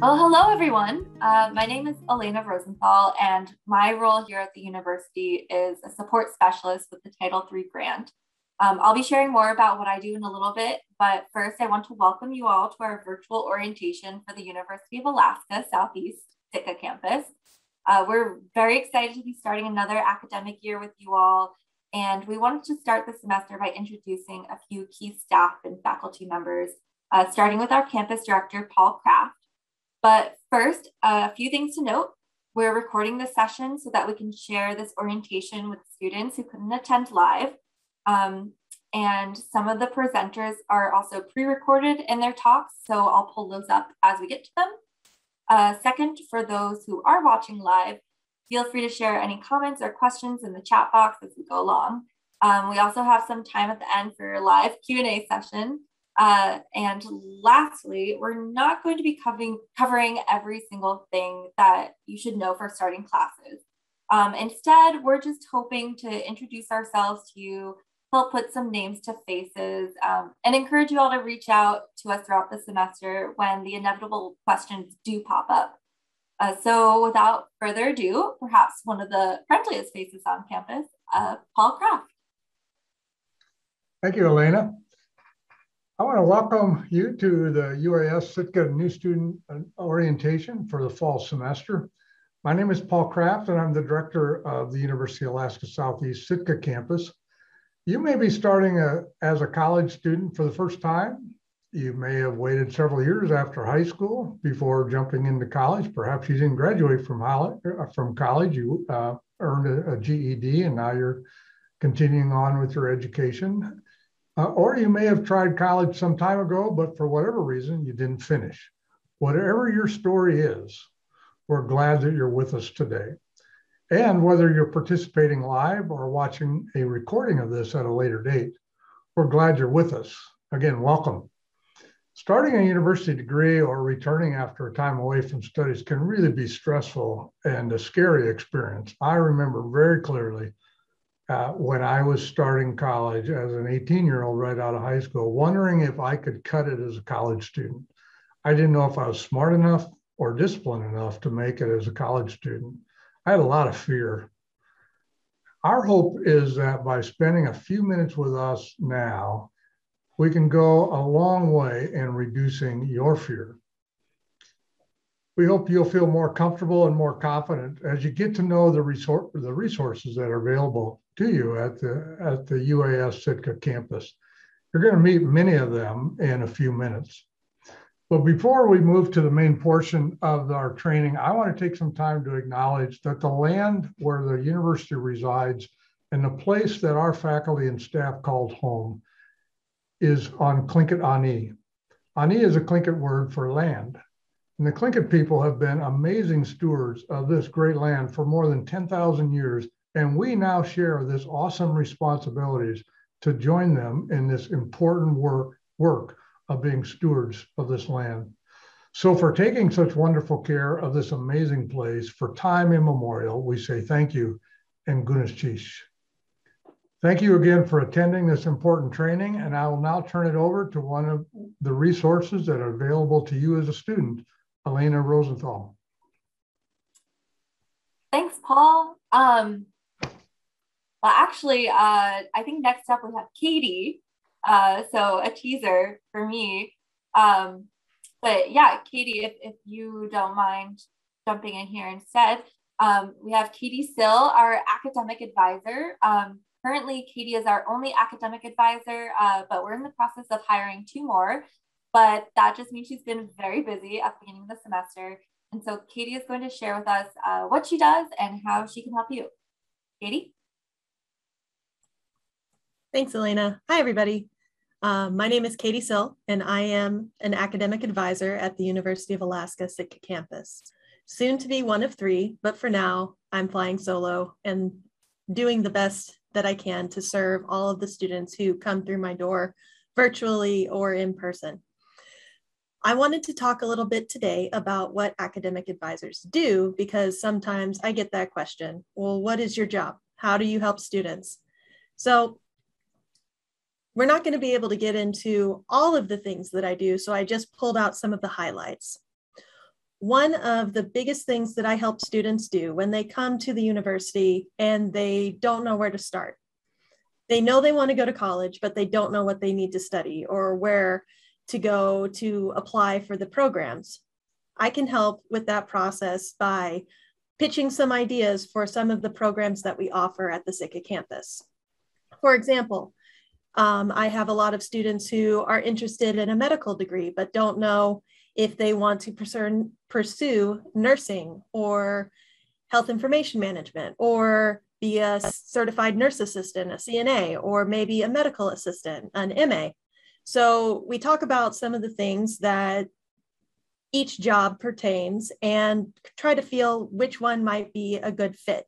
Well, hello, everyone. My name is Eleyna Rosenthal, and my role here at the university is a support specialist with the Title III grant. I'll be sharing more about what I do in a little bit, but first I want to welcome you all to our virtual orientation for the University of Alaska Southeast Sitka Campus. We're very excited to be starting another academic year with you all, and we wanted to start the semester by introducing a few key staff and faculty members, starting with our campus director, Paul Kraft. But first, a few things to note. We're recording this session so that we can share this orientation with students who couldn't attend live. And some of the presenters are also pre-recorded in their talks, so I'll pull those up as we get to them. Second, for those who are watching live, feel free to share any comments or questions in the chat box as we go along. We also have some time at the end for a live Q&A session. And lastly, we're not going to be covering every single thing that you should know for starting classes. Instead, we're just hoping to introduce ourselves to you, help put some names to faces, and encourage you all to reach out to us throughout the semester when the inevitable questions do pop up. So without further ado, perhaps one of the friendliest faces on campus, Paul Kraft. Thank you, Eleyna. I want to welcome you to the UAS Sitka New Student Orientation for the fall semester. My name is Paul Kraft, and I'm the director of the University of Alaska Southeast Sitka Campus. You may be starting as a college student for the first time. You may have waited several years after high school before jumping into college. Perhaps you didn't graduate from college. You earned a GED, and now you're continuing on with your education. Or you may have tried college some time ago, but for whatever reason, you didn't finish. Whatever your story is, we're glad that you're with us today. And whether you're participating live or watching a recording of this at a later date, we're glad you're with us. Again, welcome. Starting a university degree or returning after a time away from studies can really be stressful and a scary experience. I remember very clearly when I was starting college as an 18-year-old right out of high school, wondering if I could cut it as a college student. I didn't know if I was smart enough or disciplined enough to make it as a college student. I had a lot of fear. Our hope is that by spending a few minutes with us now, we can go a long way in reducing your fear. We hope you'll feel more comfortable and more confident as you get to know the resources that are available to you at the UAS Sitka campus. You're going to meet many of them in a few minutes. But before we move to the main portion of our training, I want to take some time to acknowledge that the land where the university resides and the place that our faculty and staff called home is on Tlingit Ani. Ani is a Tlingit word for land. And the Tlingit people have been amazing stewards of this great land for more than 10,000 years. And we now share this awesome responsibilities to join them in this important work of being stewards of this land. So for taking such wonderful care of this amazing place for time immemorial, we say thank you and Gunas Chish. Thank you again for attending this important training, and I will now turn it over to one of the resources that are available to you as a student, Eleyna Rosenthal. Thanks, Paul. Well, actually, I think next up we have Katie. So a teaser for me. But yeah, Katie, if you don't mind jumping in here instead, we have Katie Sill, our academic advisor. Currently, Katie is our only academic advisor, but we're in the process of hiring 2 more. But that just means she's been very busy at the beginning of the semester. And so Katie is going to share with us what she does and how she can help you. Katie? Thanks, Eleyna. Hi, everybody. My name is Katie Sill, and I am an academic advisor at the University of Alaska Sitka Campus. Soon to be one of 3, but for now, I'm flying solo and doing the best that I can to serve all of the students who come through my door virtually or in person. I wanted to talk a little bit today about what academic advisors do, because sometimes I get that question. Well, what is your job? How do you help students? So we're not going to be able to get into all of the things that I do, so I just pulled out some of the highlights. one of the biggest things that I help students do when they come to the university and they don't know where to start. They know they want to go to college, but they don't know what they need to study or where to go to apply for the programs. I can help with that process by pitching some ideas for some of the programs that we offer at the Sitka campus. For example, I have a lot of students who are interested in a medical degree, but don't know if they want to pursue nursing or health information management, or be a certified nurse assistant, a CNA, or maybe a medical assistant, an MA. So we talk about some of the things that each job pertains and try to feel which one might be a good fit.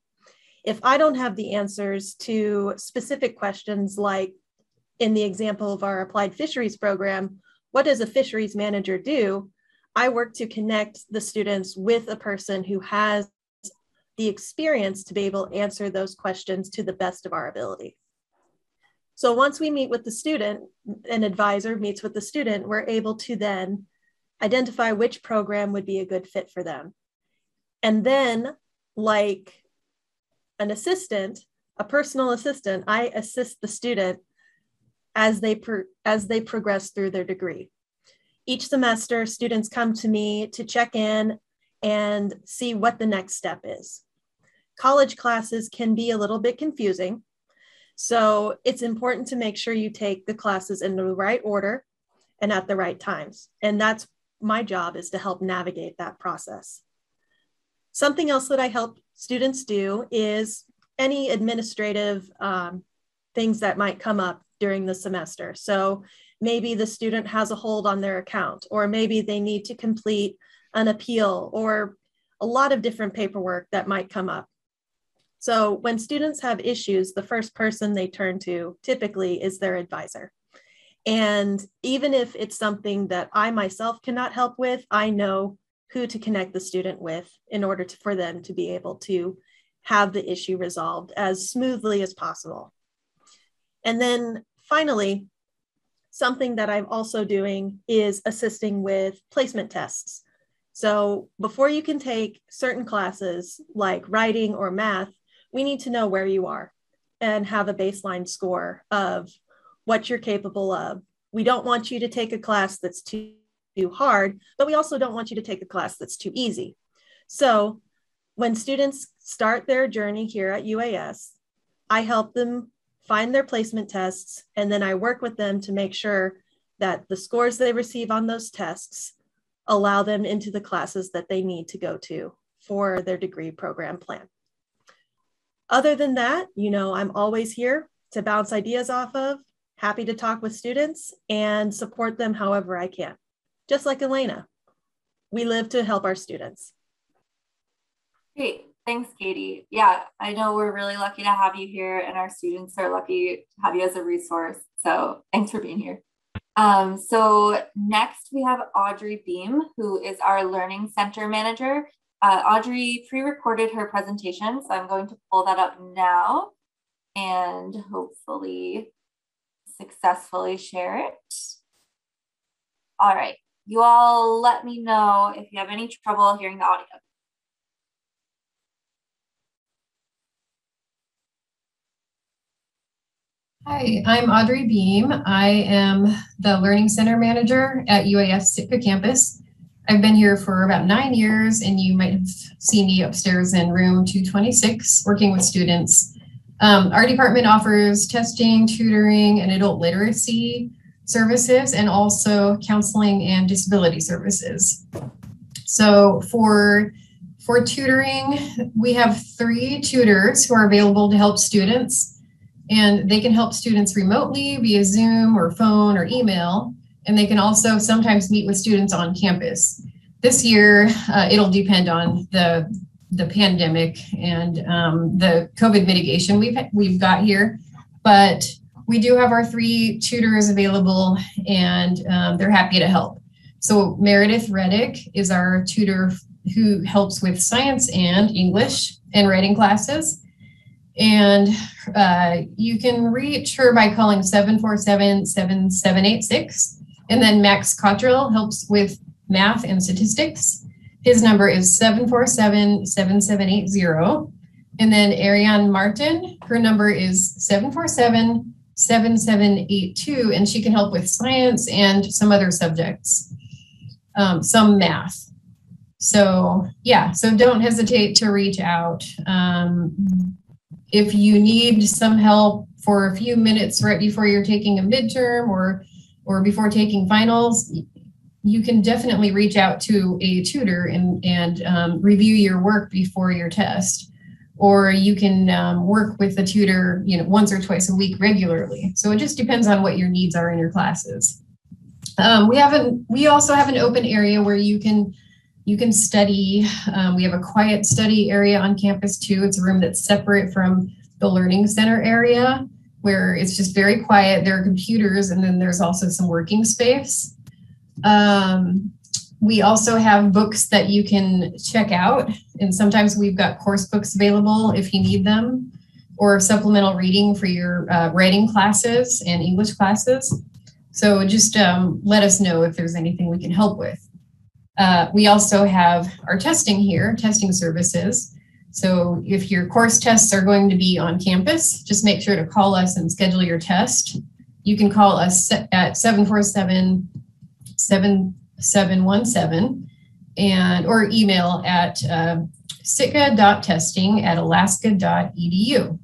If I don't have the answers to specific questions, like in the example of our applied fisheries program, what does a fisheries manager do? I work to connect the students with a person who has the experience to be able to answer those questions to the best of our ability. So once we meet with the student, an advisor meets with the student, we're able to then identify which program would be a good fit for them. And then, like an assistant, a personal assistant, I assist the student as they progress through their degree. Each semester, students come to me to check in and see what the next step is. College classes can be a little bit confusing, so it's important to make sure you take the classes in the right order and at the right times. And that's my job, is to help navigate that process. Something else that I help students do is any administrative things that might come up during the semester. So maybe the student has a hold on their account, or maybe they need to complete an appeal, or a lot of different paperwork that might come up. So when students have issues, the first person they turn to typically is their advisor. And even if it's something that I myself cannot help with, I know who to connect the student with in order for them to be able to have the issue resolved as smoothly as possible. And then finally, something that I'm also doing is assisting with placement tests. So before you can take certain classes like writing or math, we need to know where you are and have a baseline score of what you're capable of. We don't want you to take a class that's too hard, but we also don't want you to take a class that's too easy. So when students start their journey here at UAS, I help them find their placement tests, and then I work with them to make sure that the scores they receive on those tests allow them into the classes that they need to go to for their degree program plan. Other than that, I'm always here to bounce ideas off of, happy to talk with students and support them however I can. Just like Eleyna, we live to help our students. Great, thanks, Katie. Yeah, I know we're really lucky to have you here, and our students are lucky to have you as a resource. So thanks for being here. So next we have Audrey Beam, who is our Learning Center Manager. Audrey pre-recorded her presentation, so I'm going to pull that up now and hopefully successfully share it. All right, you all let me know if you have any trouble hearing the audio. Hi, I'm Audrey Beam. I am the Learning Center Manager at UAS Sitka Campus. I've been here for about 9 years, and you might have seen me upstairs in room 226 working with students. Our department offers testing, tutoring, and adult literacy services, and also counseling and disability services. So for tutoring, we have 3 tutors who are available to help students, and they can help students remotely via Zoom or phone or email, and they can also sometimes meet with students on campus. This year, it'll depend on the pandemic and the COVID mitigation we've got here, but we do have our 3 tutors available, and they're happy to help. So Meredith Reddick is our tutor who helps with science and English and writing classes. And you can reach her by calling 747-7786. And then Max Cottrell helps with math and statistics. His number is 747-7780. And then Ariane Martin, her number is 747-7782, and she can help with science and some other subjects, some math. So yeah, so don't hesitate to reach out. If you need some help for a few minutes right before you're taking a midterm or before taking finals, you can definitely reach out to a tutor and review your work before your test. Or you can work with a tutor, once or twice a week regularly. So it just depends on what your needs are in your classes. We also have an open area where you can study. We have a quiet study area on campus too. It's a room that's separate from the Learning Center area where it's just very quiet. There are computers, and then there's also some working space. We also have books that you can check out, and sometimes we've got course books available if you need them, or supplemental reading for your writing classes and English classes. So just let us know if there's anything we can help with. We also have our testing here, testing services. So if your course tests are going to be on campus, just make sure to call us and schedule your test. You can call us at 747-7717 or email at sitka.testing@alaska.edu.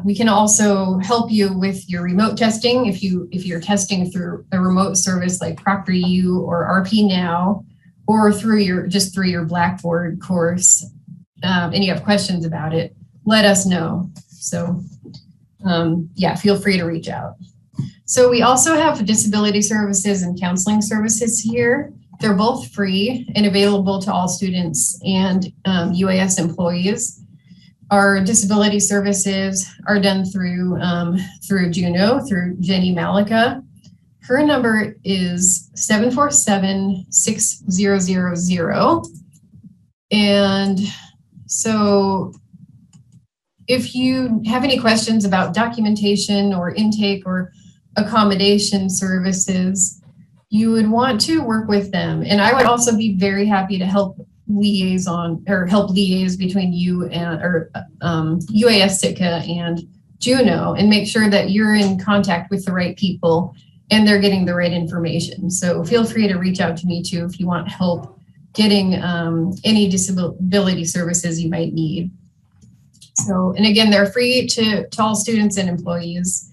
We can also help you with your remote testing if you're testing through a remote service like ProctorU or RP Now, or through your Blackboard course, and you have questions about it, let us know. So yeah, feel free to reach out. So we also have disability services and counseling services here. They're both free and available to all students and UAS employees. Our disability services are done through Juno, through Jenny Malika. Her number is 747-6000. And so if you have any questions about documentation or intake or accommodation services, you would want to work with them. And I would also be very happy to help liaise between you and UAS Sitka and Juno, and make sure that you're in contact with the right people and they're getting the right information. So feel free to reach out to me too if you want help getting any disability services you might need. So, and again, they're free to all students and employees,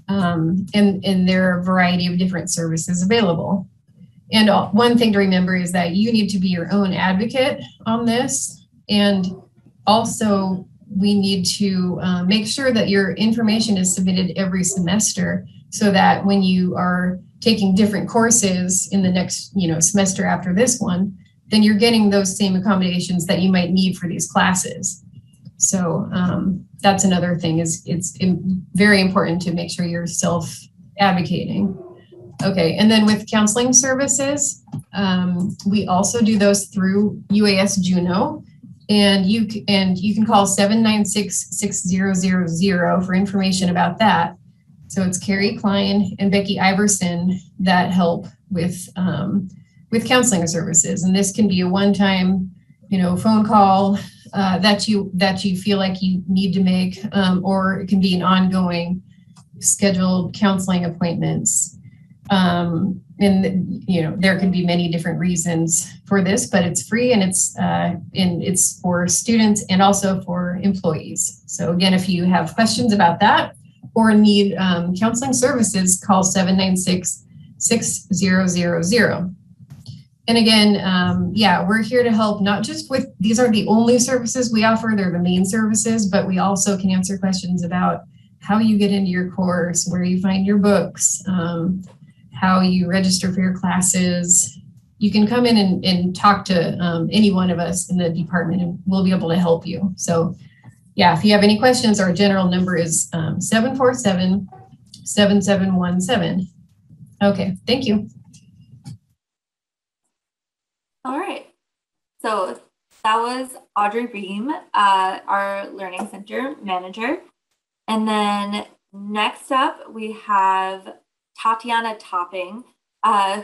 and there are a variety of different services available. And one thing to remember is that you need to be your own advocate on this. And also we need to make sure that your information is submitted every semester, so that when you are taking different courses in the next semester after this one, then you're getting those same accommodations that you might need for these classes. So that's another thing, is it's very important to make sure you're self-advocating. Okay, and then with counseling services, we also do those through UAS Juno, and you can call 796-6000 for information about that. So it's Carrie Klein and Becky Iverson that help with counseling services, and this can be a one-time, phone call that you feel like you need to make, or it can be an ongoing scheduled counseling appointments. And there can be many different reasons for this, but it's free, and it's for students and also for employees. So again, if you have questions about that or need counseling services, call 796-6000. And again, yeah, we're here to help, not just with, these aren't the only services we offer, they're the main services, but we also can answer questions about how you get into your course, where you find your books, how you register for your classes. You can come in and talk to any one of us in the department, and we'll be able to help you. So yeah, if you have any questions, our general number is 747-7717. Okay, thank you. All right, so that was Audrey Beam, our Learning Center manager. And then next up, we have Tatiana Topping,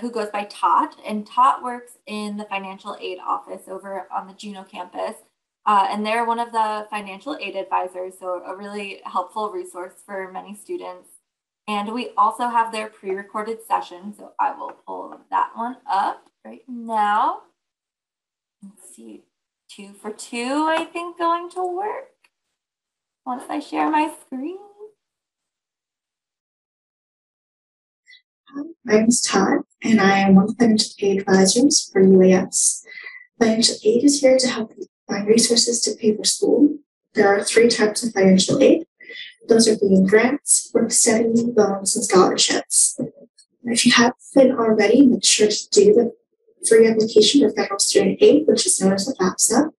who goes by Tot, and Tot works in the financial aid office over on the Juneau campus. And they're one of the financial aid advisors, so a really helpful resource for many students. And we also have their pre-recorded session, so I will pull that one up right now. Let's see, 2 for 2, I think, going to work once I share my screen. My name is Todd, and I am one of the financial aid advisors for UAS. Financial aid is here to help you find resources to pay for school. There are 3 types of financial aid. Those are being grants, work study, loans, and scholarships. If you haven't already, make sure to do the free application for federal student aid, which is known as the FAFSA.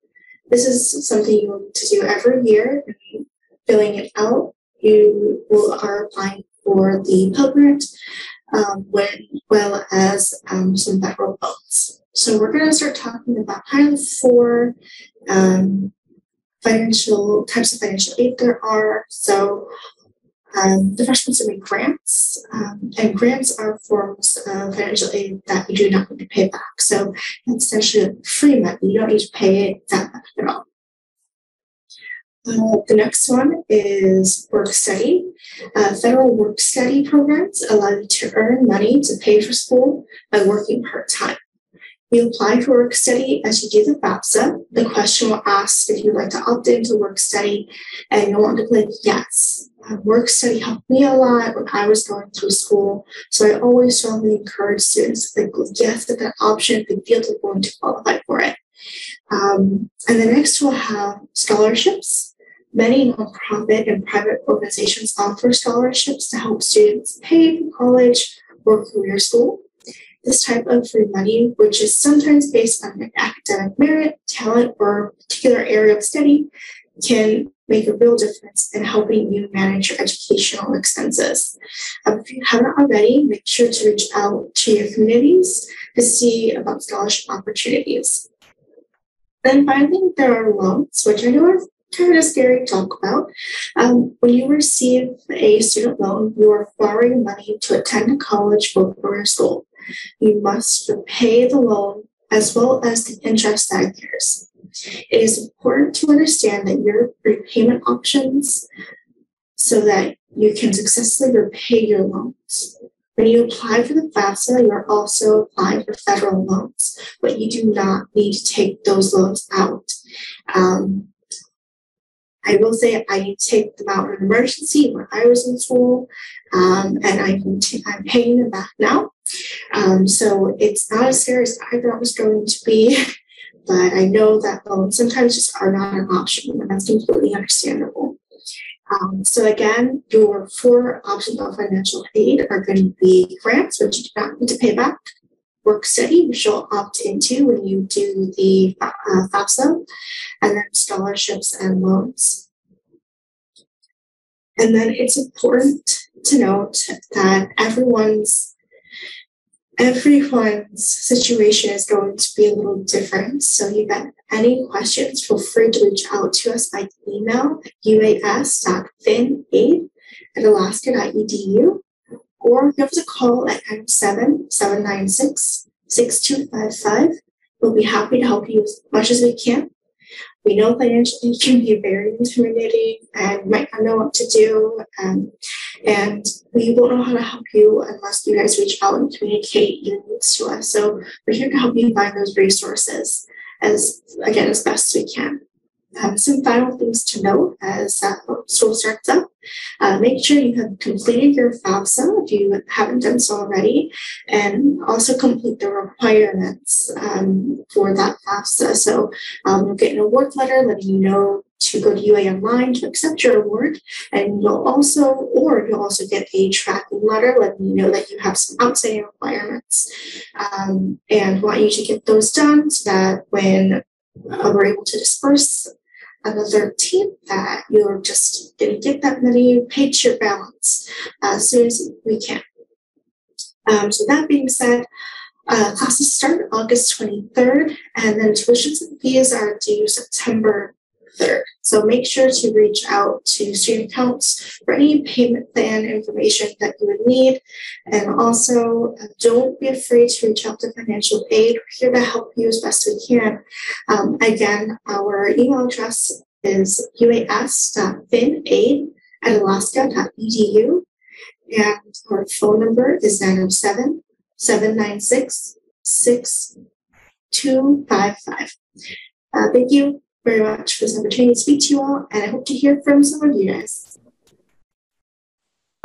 This is something you will need to do every year. Filling it out, you are applying for the Pell Grant, well as some federal loans. So we're going to start talking about kind of 4 types of financial aid there are. So the first one's going to be grants, and grants are forms of financial aid that you do not need to pay back. So it's essentially free money. You don't need to pay it that much at all. The next one is work study. Federal work study programs allow you to earn money to pay for school by working part-time. You apply for work study as you do the FAFSA. The question will ask if you'd like to opt into work study, and you'll want to click yes. Work study helped me a lot when I was going through school, so I always strongly encourage students to click yes to that option if they feel they're going to qualify for it. And the next we'll have scholarships. Many nonprofit and private organizations offer scholarships to help students pay for college or career school. This type of free money, which is sometimes based on academic merit, talent, or a particular area of study, can make a real difference in helping you manage your educational expenses. If you haven't already, make sure to reach out to your communities to see about scholarship opportunities. Then finally, there are loans, which I know are kind of scary to talk about. When you receive a student loan, you are borrowing money to attend a college or career school. You must repay the loan as well as the interest that occurs. It is important to understand that your repayment options so that you can successfully repay your loans. When you apply for the FAFSA, you're also applying for federal loans, but you do not need to take those loans out. I will say I need to take them out in an emergency when I was in school, and I'm paying them back now. So it's not as scary as I thought it was going to be, but I know that loans sometimes just are not an option, and that's completely understandable. So again, your 4 options of financial aid are going to be grants, which you do not need to pay back, work study, which you'll opt into when you do the FAFSA, and then scholarships and loans. And then it's important to note that everyone's situation is going to be a little different. So if you have any questions, feel free to reach out to us by email at uas.finaid@alaska.edu, or give us a call at 907-796-6255. We'll be happy to help you as much as we can. We know financial aid can be very intimidating and you might not know what to do. And we won't know how to help you unless you guys reach out and communicate your needs to us. So we're here to help you find those resources as best as we can. Some final things to note as school starts up. Make sure you have completed your FAFSA if you haven't done so already, and also complete the requirements for that FAFSA. So you'll get an award letter letting you know to go to UA Online to accept your award, and you'll also get a tracking letter letting you know that you have some outstanding requirements, and want you to get those done so that when we're able to disperse on the 13th, that you're just going to get that money paid to your balance as soon as we can. So that being said, classes start August 23rd, and then tuitions and fees are due September 3rd. So make sure to reach out to student accounts for any payment plan information that you would need. And also, don't be afraid to reach out to financial aid. We're here to help you as best we can. Again, our email address is uas.finaid@alaska.edu. And our phone number is 907-796-6255. Thank you very much for this opportunity to speak to you all, and I hope to hear from some of you guys.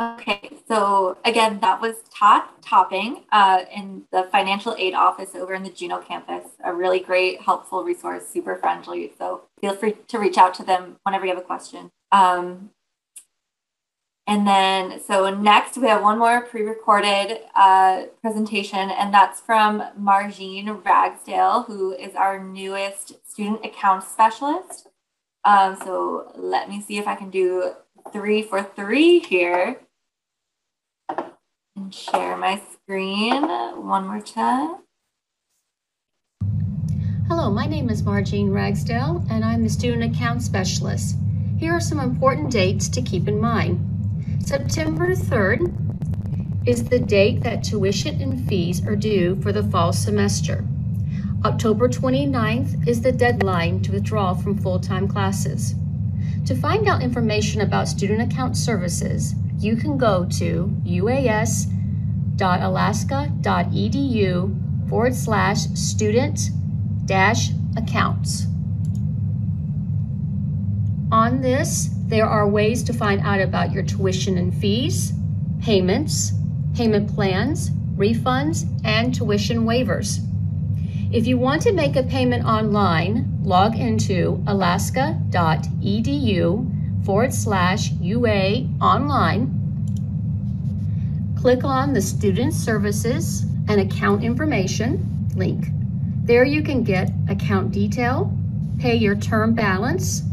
Okay, so again, that was Todd Topping in the financial aid office over in the Juneau campus. A really great, helpful resource, super friendly. So feel free to reach out to them whenever you have a question. And then, so next we have one more pre-recorded presentation, and that's from Marjean Ragsdale, who is our newest student account specialist. So let me see if I can do 3 for 3 here and share my screen one more time. Hello, my name is Marjean Ragsdale, and I'm the student account specialist. Here are some important dates to keep in mind. September 3rd is the date that tuition and fees are due for the fall semester. October 29th is the deadline to withdraw from full-time classes. To find out information about student account services, you can go to uas.alaska.edu/student-accounts. On this, there are ways to find out about your tuition and fees, payments, payment plans, refunds, and tuition waivers. If you want to make a payment online, log into alaska.edu/UA online. Click on the Student Services and Account Information link. There you can get account detail, pay your term balance,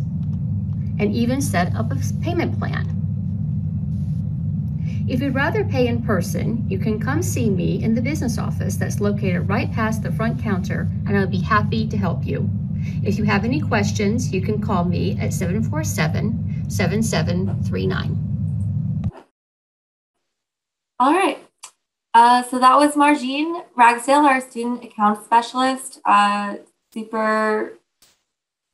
and even set up a payment plan. If you'd rather pay in person, you can come see me in the business office that's located right past the front counter, and I'll be happy to help you. If you have any questions, you can call me at 747-7739. All right, so that was Marjean Ragsdale, our student account specialist. Super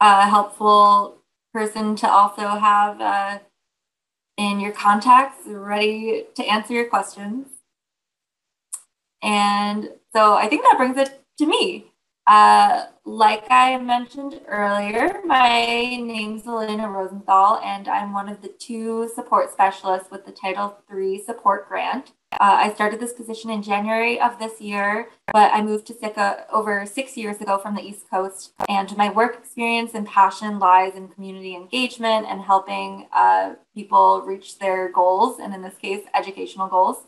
helpful person to also have in your contacts, ready to answer your questions. And so I think that brings it to me. Like I mentioned earlier, my name's Eleyna Rosenthal, and I'm one of the 2 support specialists with the Title III support grant. I started this position in January of this year, but I moved to Sitka over 6 years ago from the East Coast. And my work experience and passion lies in community engagement and helping people reach their goals, and in this case, educational goals.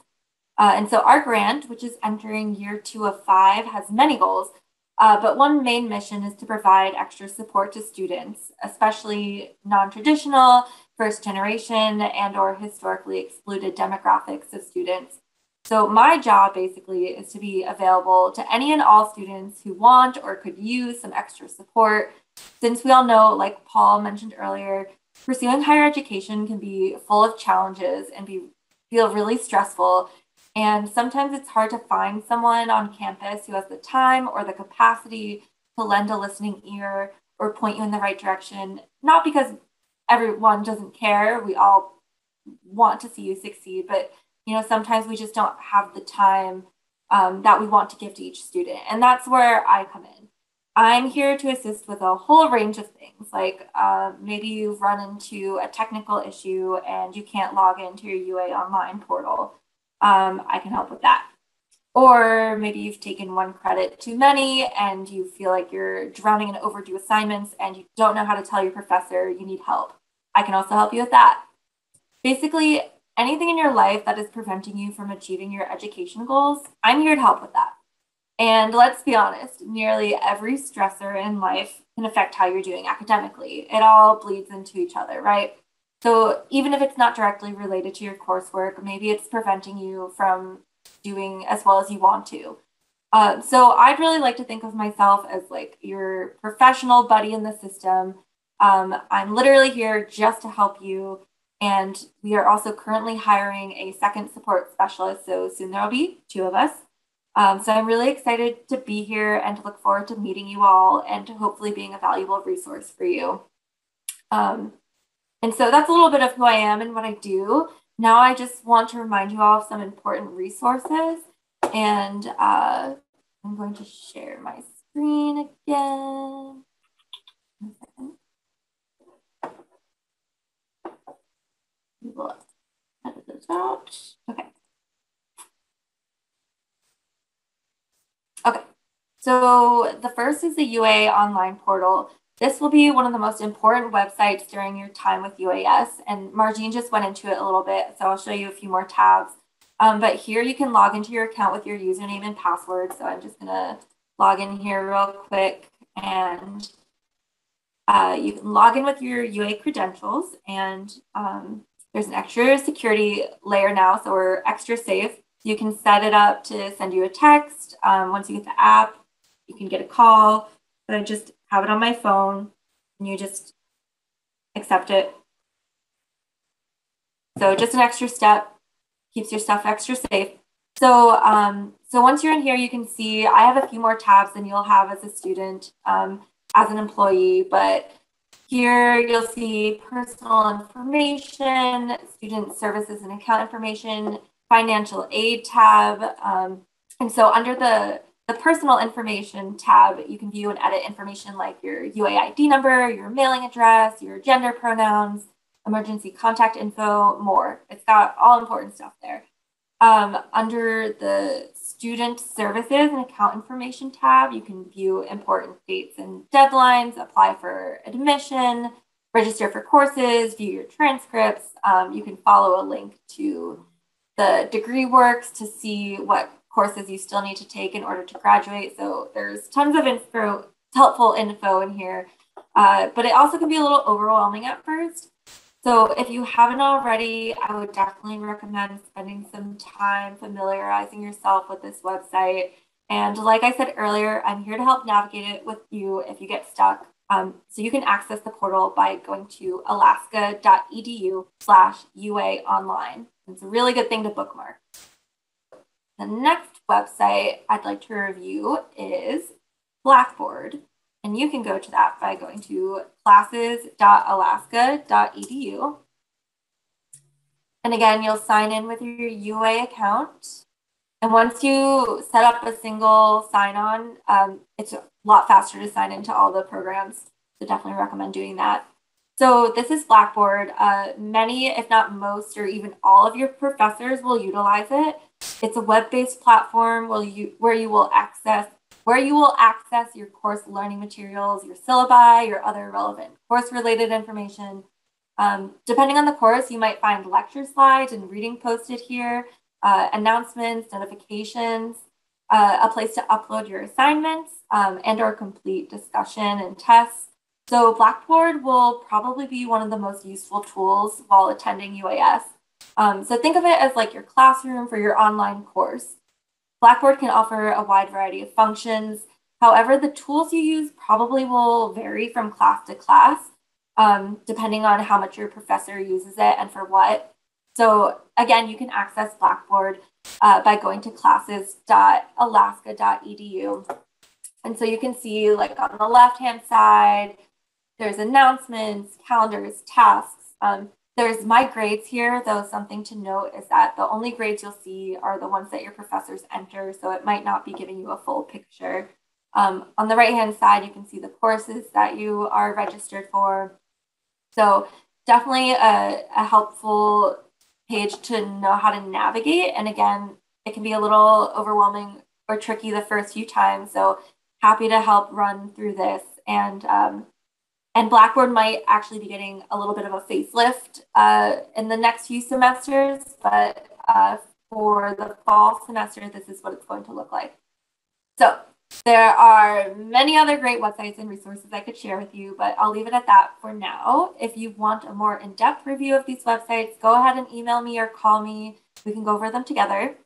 And so our grant, which is entering year 2 of 5, has many goals. But one main mission is to provide extra support to students, especially non-traditional, first generation, and or historically excluded demographics of students. So my job basically is to be available to any and all students who want or could use some extra support. Since we all know, like Paul mentioned earlier, pursuing higher education can be full of challenges and feel really stressful. And sometimes it's hard to find someone on campus who has the time or the capacity to lend a listening ear or point you in the right direction, not because everyone doesn't care. We all want to see you succeed, but sometimes we just don't have the time that we want to give to each student. And that's where I come in. I'm here to assist with a whole range of things, like maybe you've run into a technical issue and you can't log into your UA online portal. I can help with that. Or maybe you've taken one credit too many and you feel like you're drowning in overdue assignments and you don't know how to tell your professor you need help. I can also help you with that. Basically, anything in your life that is preventing you from achieving your education goals, I'm here to help with that. And let's be honest, nearly every stressor in life can affect how you're doing academically. It all bleeds into each other, right? So even if it's not directly related to your coursework, maybe it's preventing you from doing as well as you want to. So I'd really like to think of myself as like your professional buddy in the system, I'm literally here just to help you. And we are also currently hiring a second support specialist. So soon there'll be 2 of us. So I'm really excited to be here and to look forward to meeting you all and to hopefully being a valuable resource for you. And so that's a little bit of who I am and what I do. Now I just want to remind you all of some important resources. And I'm going to share my screen again. 1 second. We will edit this out. Okay. Okay. So the first is the UA online portal. This will be one of the most important websites during your time with UAS, and Marjean just went into it a little bit, so I'll show you a few more tabs. But here you can log into your account with your username and password. So I'm just gonna log in here real quick, and you can log in with your UA credentials, and there's an extra security layer now, so we're extra safe. You can set it up to send you a text. Once you get the app, you can get a call, but I just have it on my phone and you just accept it. So just an extra step, keeps your stuff extra safe. So, so once you're in here, you can see I have a few more tabs than you'll have as a student, as an employee, but here you'll see personal information, student services and account information, financial aid tab. And so under the personal information tab, you can view and edit information like your UAID number, your mailing address, your gender pronouns, emergency contact info, more. It's got all important stuff there. Under the student services and account information tab, you can view important dates and deadlines, apply for admission, register for courses, view your transcripts. You can follow a link to the degree works to see what courses you still need to take in order to graduate. So there's tons of info, helpful info in here, but it also can be a little overwhelming at first. So if you haven't already, I would definitely recommend spending some time familiarizing yourself with this website. And like I said earlier, I'm here to help navigate it with you if you get stuck. So you can access the portal by going to alaska.edu/UA online. It's a really good thing to bookmark. The next website I'd like to review is Blackboard. And you can go to that by going to classes.alaska.edu. And again, you'll sign in with your UA account. And once you set up a single sign-on, it's a lot faster to sign into all the programs. So definitely recommend doing that. So this is Blackboard. Many, if not most, or even all of your professors will utilize it. It's a web-based platform where you will access your course learning materials, your syllabi, your other relevant course-related information. Depending on the course, you might find lecture slides and reading posted here, announcements, notifications, a place to upload your assignments, and or complete discussion and tests. So Blackboard will probably be one of the most useful tools while attending UAS. So think of it as like your classroom for your online course. Blackboard can offer a wide variety of functions. However, the tools you use probably will vary from class to class, depending on how much your professor uses it and for what. So again, you can access Blackboard by going to classes.alaska.edu. And so you can see like on the left-hand side, there's announcements, calendars, tasks. There's my grades here, though something to note is that the only grades you'll see are the ones that your professors enter, so it might not be giving you a full picture. On the right-hand side, you can see the courses that you are registered for. So definitely a helpful page to know how to navigate. And again, it can be a little overwhelming or tricky the first few times, so happy to help run through this. And Blackboard might actually be getting a little bit of a facelift in the next few semesters, but for the fall semester, this is what it's going to look like. So there are many other great websites and resources I could share with you, but I'll leave it at that for now. If you want a more in-depth review of these websites, go ahead and email me or call me. We can go over them together.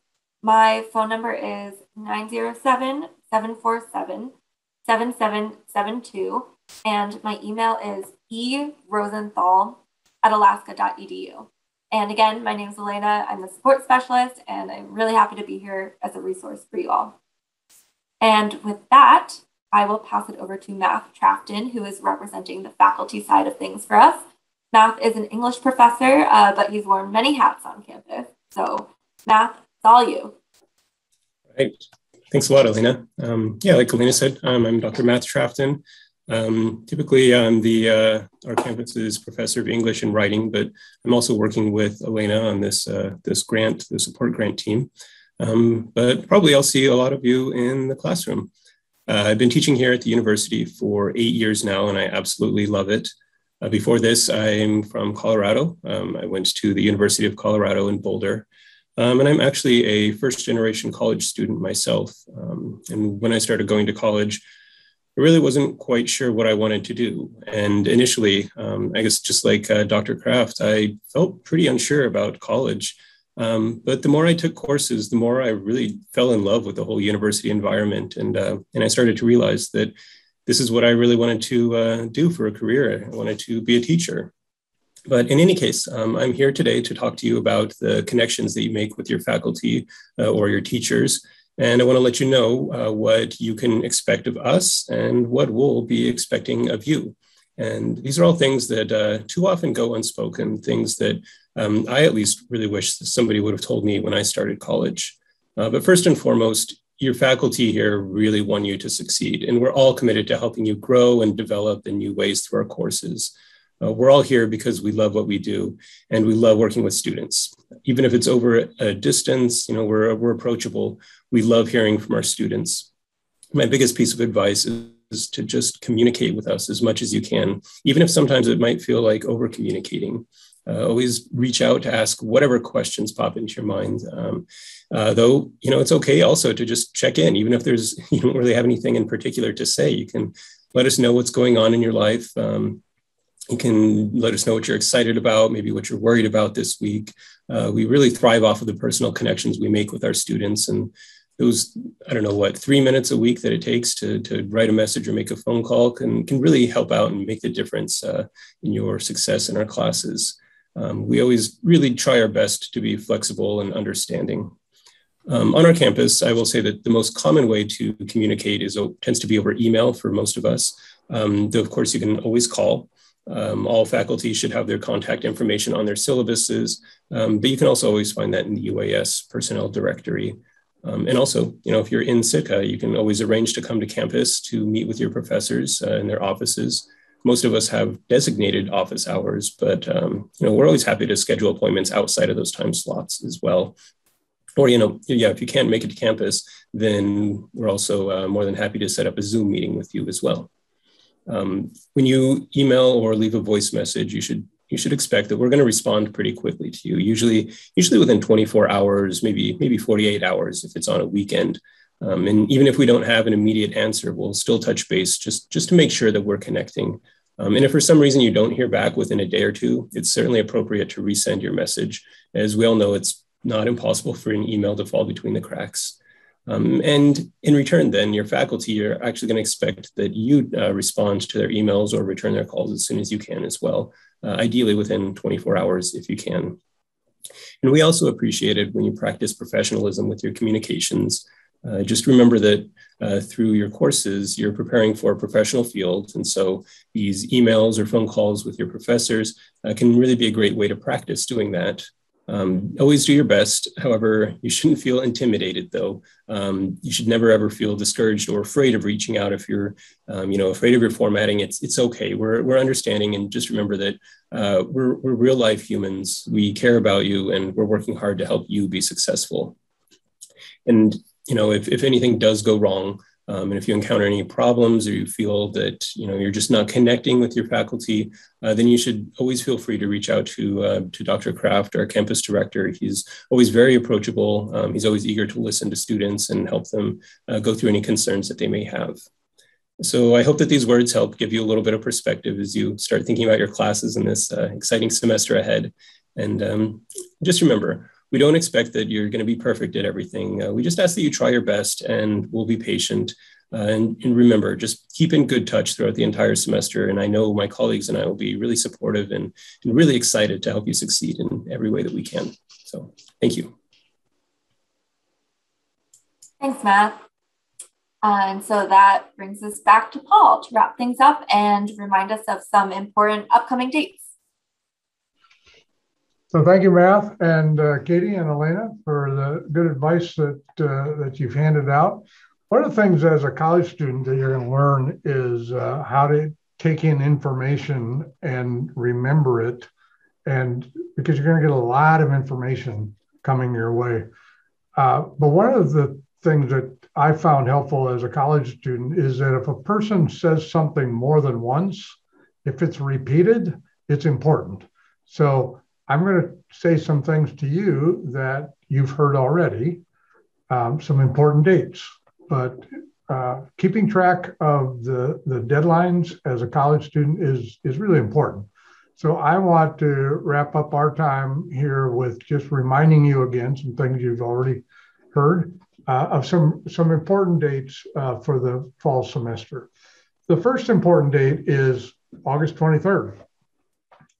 My phone number is 907-747-7772. and my email is erosenthal@alaska.edu. And again, my name is Eleyna. I'm the support specialist, and I'm really happy to be here as a resource for you all. And with that, I will pass it over to Math Trafton, who is representing the faculty side of things for us. Math is an English professor, but he's worn many hats on campus. So Math, it's all you. Right. Thanks a lot, Eleyna. Yeah, like Eleyna said, I'm Dr. Matt Trafton. Typically, I'm our campus's professor of English and writing, but I'm also working with Eleyna on this grant, the support grant team. But probably I'll see a lot of you in the classroom. I've been teaching here at the university for 8 years now, and I absolutely love it. Before this, I'm from Colorado. I went to the University of Colorado in Boulder. And I'm actually a first-generation college student myself. And when I started going to college, I really wasn't quite sure what I wanted to do. And initially, I guess just like Dr. Kraft, I felt pretty unsure about college. But the more I took courses, the more I really fell in love with the whole university environment. And I started to realize that this is what I really wanted to do for a career. I wanted to be a teacher. But in any case, I'm here today to talk to you about the connections that you make with your faculty or your teachers. And I want to let you know what you can expect of us and what we'll be expecting of you. And these are all things that too often go unspoken, things that I at least really wish somebody would have told me when I started college. But first and foremost, your faculty here really want you to succeed. And we're all committed to helping you grow and develop in new ways through our courses. We're all here because we love what we do and we love working with students. Even if it's over a distance, we're approachable. We love hearing from our students. My biggest piece of advice is to just communicate with us as much as you can, even if sometimes it might feel like over communicating. Always reach out to ask whatever questions pop into your mind. Though, it's okay also to just check in, even if you don't really have anything in particular to say. You can let us know what's going on in your life. You can let us know what you're excited about, maybe what you're worried about this week. We really thrive off of the personal connections we make with our students. And those, 3 minutes a week that it takes to write a message or make a phone call can really help out and make the difference in your success in our classes. We always really try our best to be flexible and understanding. On our campus, I will say that the most common way to communicate tends to be over email for most of us. Though, of course, you can always call. All faculty should have their contact information on their syllabuses, but you can also always find that in the UAS personnel directory. And also, if you're in Sitka, you can always arrange to come to campus to meet with your professors in their offices. Most of us have designated office hours, but we're always happy to schedule appointments outside of those time slots as well. Or, if you can't make it to campus, then we're also more than happy to set up a Zoom meeting with you as well. When you email or leave a voice message, you should expect that we're going to respond pretty quickly to you, usually within 24 hours, maybe 48 hours if it's on a weekend. And even if we don't have an immediate answer, we'll still touch base just to make sure that we're connecting. And if for some reason you don't hear back within a day or two, it's certainly appropriate to resend your message. As we all know, it's not impossible for an email to fall between the cracks. And in return, then, your faculty are actually going to expect that you respond to their emails or return their calls as soon as you can as well, ideally within 24 hours if you can. And we also appreciate it when you practice professionalism with your communications. Just remember that through your courses, you're preparing for a professional field. And so these emails or phone calls with your professors can really be a great way to practice doing that. Always do your best. However, you shouldn't feel intimidated, though. You should never, ever feel discouraged or afraid of reaching out if you're, afraid of your formatting. It's okay. We're understanding. And just remember that we're real life humans. We care about you and we're working hard to help you be successful. And, if anything does go wrong, and if you encounter any problems or you feel that, you're just not connecting with your faculty, then you should always feel free to reach out to Dr. Kraft, our campus director. He's always very approachable. He's always eager to listen to students and help them go through any concerns that they may have. So I hope that these words help give you a little bit of perspective as you start thinking about your classes in this exciting semester ahead. And just remember, we don't expect that you're going to be perfect at everything. We just ask that you try your best, and we'll be patient. And remember, just keep in good touch throughout the entire semester. And I know my colleagues and I will be really supportive and really excited to help you succeed in every way that we can. So thank you. Thanks, Matt. And so that brings us back to Paul to wrap things up and remind us of some important upcoming dates. So thank you, Matt, and Katie and Eleyna, for the good advice that you've handed out. One of the things as a college student that you're going to learn is how to take in information and remember it, and because you're going to get a lot of information coming your way. But one of the things that I found helpful as a college student is that if a person says something more than once, if it's repeated, it's important. So I'm going to say some things to you that you've heard already, some important dates. But keeping track of the deadlines as a college student is really important. So I want to wrap up our time here with just reminding you again some things you've already heard of some important dates for the fall semester. The first important date is August 23rd.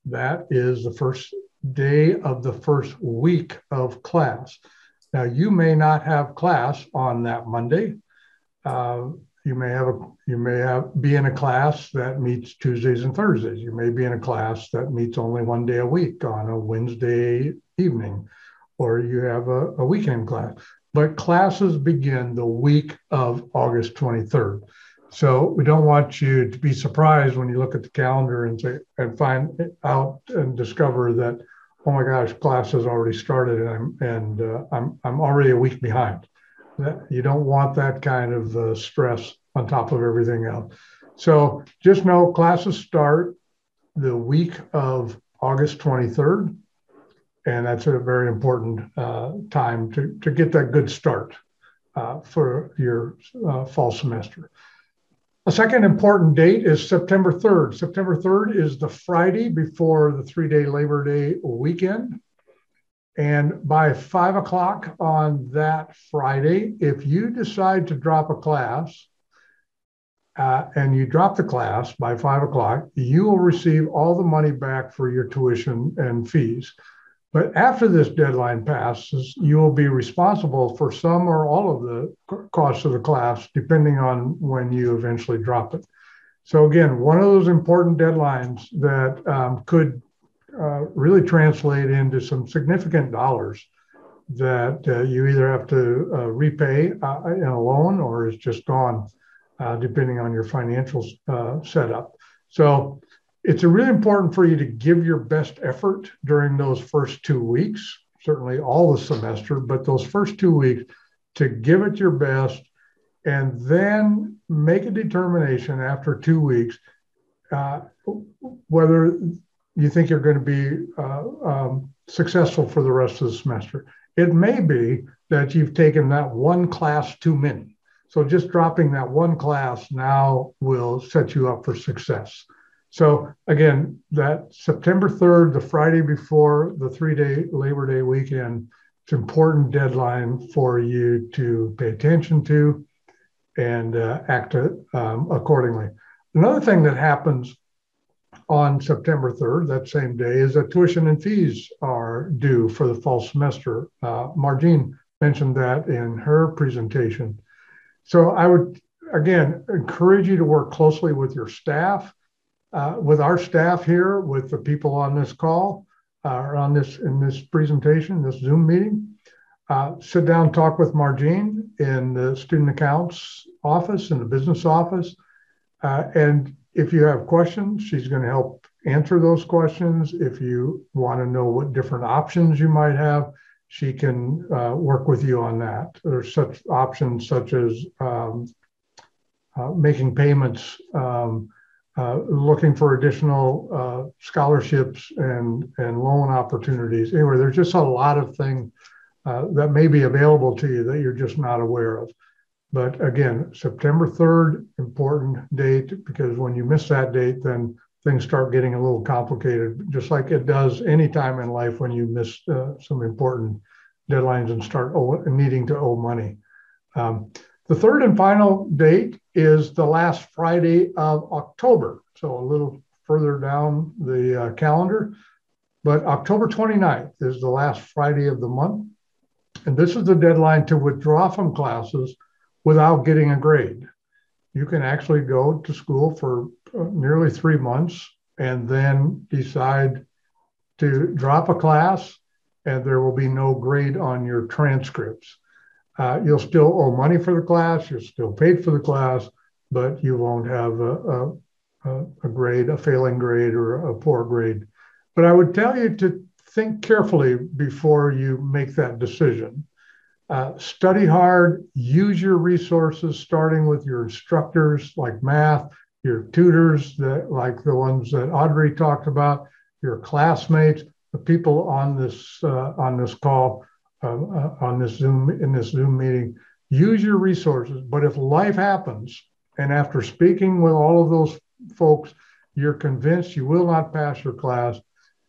That is the first day of the first week of class. Now, you may not have class on that Monday. You may be in a class that meets Tuesdays and Thursdays. You may be in a class that meets only one day a week on a Wednesday evening, or you have a weekend class. But classes begin the week of August 23rd. So we don't want you to be surprised when you look at the calendar and find out and discover that, oh my gosh, class has already started and I'm already a week behind. You don't want that kind of stress on top of everything else. So just know classes start the week of August 23rd, and that's a very important time to get that good start for your fall semester. A second important date is September 3rd. September 3rd is the Friday before the 3-day Labor Day weekend. And by 5 o'clock on that Friday, if you decide to drop a class and you drop the class by 5 o'clock, you will receive all the money back for your tuition and fees. But after this deadline passes, you will be responsible for some or all of the costs of the class, depending on when you eventually drop it. So again, one of those important deadlines that could really translate into some significant dollars that you either have to repay in a loan or is just gone, depending on your financial setup. So it's really important for you to give your best effort during those first 2 weeks, certainly all the semester, but those first 2 weeks to give it your best, and then make a determination after 2 weeks whether you think you're going to be successful for the rest of the semester. It may be that you've taken that one class too many. So just dropping that one class now will set you up for success. So again, that September 3rd, the Friday before the 3-day Labor Day weekend, it's an important deadline for you to pay attention to and act accordingly. Another thing that happens on September 3rd, that same day, is that tuition and fees are due for the fall semester. Marjean mentioned that in her presentation. So I would, again, encourage you to work closely with your staff, with our staff here, with the people on this call, or in this presentation, this Zoom meeting. Sit down, talk with Marjean in the student accounts office, in the business office, and if you have questions, she's going to help answer those questions. If you want to know what different options you might have, she can work with you on that. There's such options such as making payments, looking for additional scholarships and loan opportunities. Anyway, there's just a lot of things that may be available to you that you're just not aware of. But again, September 3rd, important date, because when you miss that date, then things start getting a little complicated, just like it does any time in life when you miss some important deadlines and start needing to owe money. The third and final date is the last Friday of October, so a little further down the calendar, but October 29th is the last Friday of the month. And this is the deadline to withdraw from classes without getting a grade. You can actually go to school for nearly 3 months and then decide to drop a class, and there will be no grade on your transcripts. You'll still owe money for the class, you're still paid for the class, but you won't have a grade, a failing grade or a poor grade. But I would tell you to think carefully before you make that decision. Study hard, use your resources, starting with your instructors like math, your tutors like the ones that Audrey talked about, your classmates, the people on this call, in this Zoom meeting. Use your resources. But if life happens, and after speaking with all of those folks, you're convinced you will not pass your class,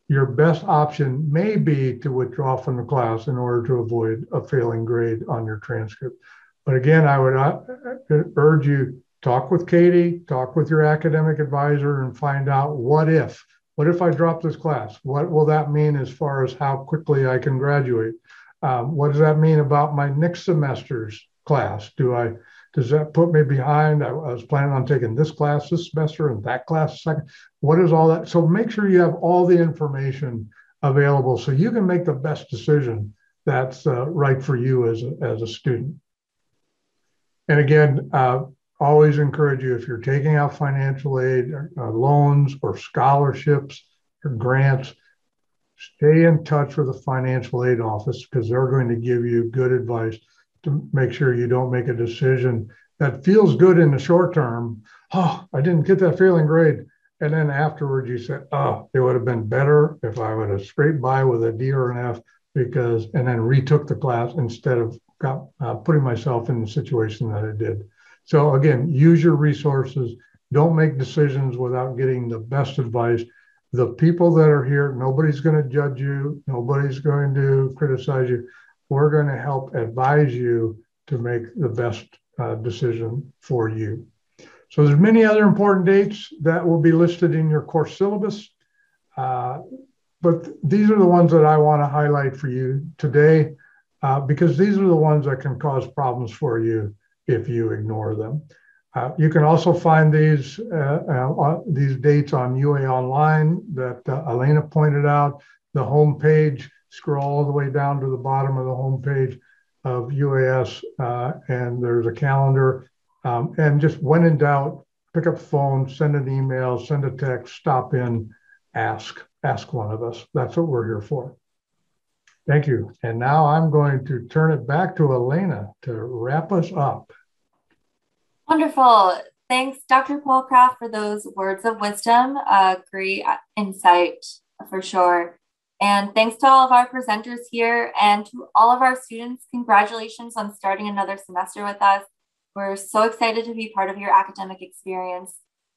your best option may be to withdraw from the class in order to avoid a failing grade on your transcript. But again, I would urge you, talk with Katie, talk with your academic advisor, and find out what if I drop this class? What will that mean as far as how quickly I can graduate? What does that mean about my next semester's class? Does that put me behind? I was planning on taking this class this semester and that class second. What is all that? So make sure you have all the information available so you can make the best decision that's right for you as a student. And again, always encourage you, if you're taking out financial aid, loans or scholarships or grants, stay in touch with the financial aid office, because they're going to give you good advice to make sure you don't make a decision that feels good in the short term. Oh, I didn't get that failing grade. And then afterwards you say, oh, it would have been better if I would have scraped by with a D or an F, and then retook the class instead of putting myself in the situation that I did. So again, use your resources. Don't make decisions without getting the best advice. The people that are here, nobody's going to judge you. Nobody's going to criticize you. We're going to help advise you to make the best decision for you. So there's many other important dates that will be listed in your course syllabus. But these are the ones that I want to highlight for you today, because these are the ones that can cause problems for you if you ignore them. You can also find these dates on UA Online that Eleyna pointed out. The home page, scroll all the way down to the bottom of the home page of UAS, and there's a calendar. And just when in doubt, pick up the phone, send an email, send a text, stop in, ask one of us. That's what we're here for. Thank you. And now I'm going to turn it back to Eleyna to wrap us up. Wonderful. Thanks, Dr. Paul Kraft, for those words of wisdom. Great insight for sure. And thanks to all of our presenters here and to all of our students. Congratulations on starting another semester with us. We're so excited to be part of your academic experience.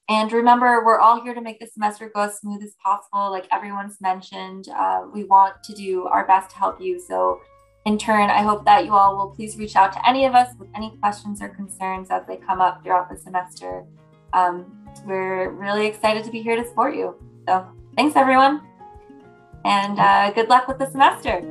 And remember, we're all here to make the semester go as smooth as possible. Like everyone's mentioned, we want to do our best to help you. So in turn, I hope that you all will please reach out to any of us with any questions or concerns as they come up throughout the semester. We're really excited to be here to support you. So thanks, everyone. And good luck with the semester.